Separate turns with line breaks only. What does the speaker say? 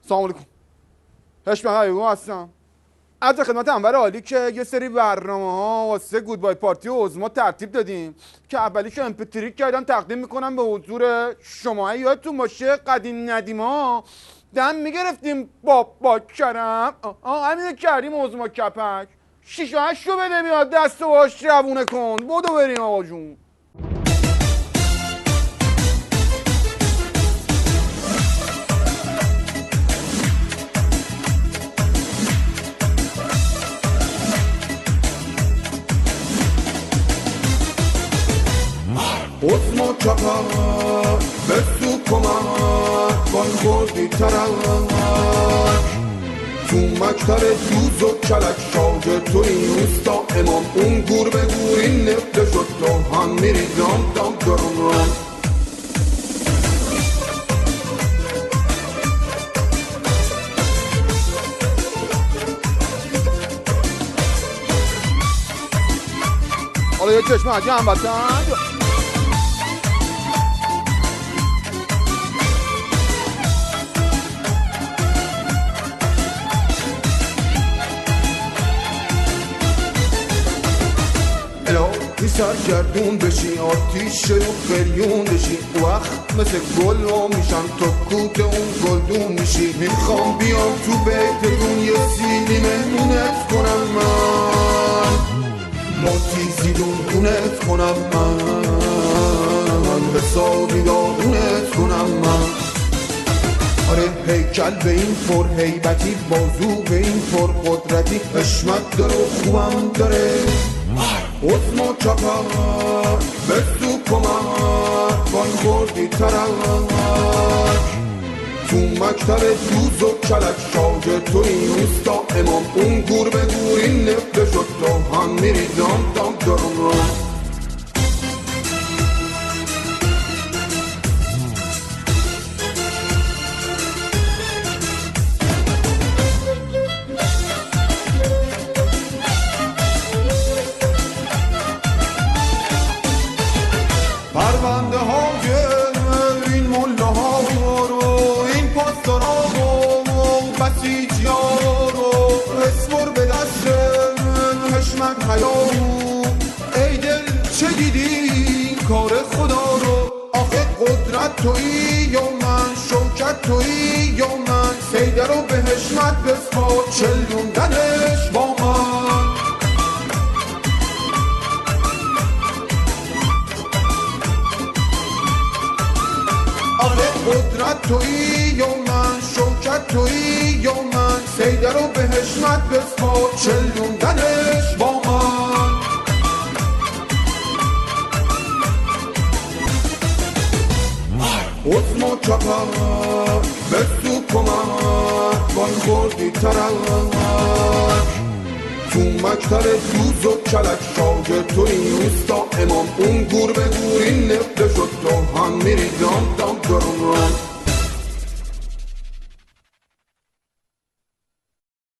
سلام علیکم. هشمن حیوان هستم. از خدمت انور عالی که یه سری برنامه‌ها واسه گودبای پارتی و عظما ترتیب دادیم که اولیشو امپتریک کردم تقدیم میکنم به حضور شما. یادتون باشه قدیم ندیما دم میگرفتیم با کرم همینه کردیم عظما کپک 6 و 8 رو بده میاد دست و باش روونه کن. بدو بریم آقا جون.
عظما کپک بسو کمک وای خوردی ترک تو مکتر دوز و کلک شاگرد توی اوستا امام اون گور به گور این نفته شد تو هم میری دام دام درم رام.
حالا یه چشم عدی هموطن
الهی سرگردون بشی آتیش رو خریون بشی وقت مثل گل ها میشم تو کوت اون گلدون میشی. میخوام بیام تو بیتتون یه سیلی مهمونت کنم من موتیزی دونت کنم من حسابی دارونت کنم من. آره هیکل به این پر هیبتی بازو به این پر قدرتی حشمت داره و خوبم داره. عظما کپک بسو کمک وای خوردی ترک تو مکتر دوز و کلک شاگرد توی اوستا امام اون گور به گور این نفته شد تو هم میری دام دام درم رام. پرونده های این مله ها رو این پاسدار ها و بسیجی ها رو اسمر به دست حشمت حیامو. ای دل چه دیدی این کار خدا رو آخه قدرت تویی یا من شوکت تویی یا من سیده رو به حشمت بسپار چلوندنش با من. قدرت تویی یا من شوکت تویی یا من سیده رو به حشمت بسپار چلوندنش با من. عظما کپک بسو کمک وای خوردی ترک تو مکتر دوز و کلک شاگرد توی اوستا امام اون گور به گور این نفته شد تو هم میری دام دام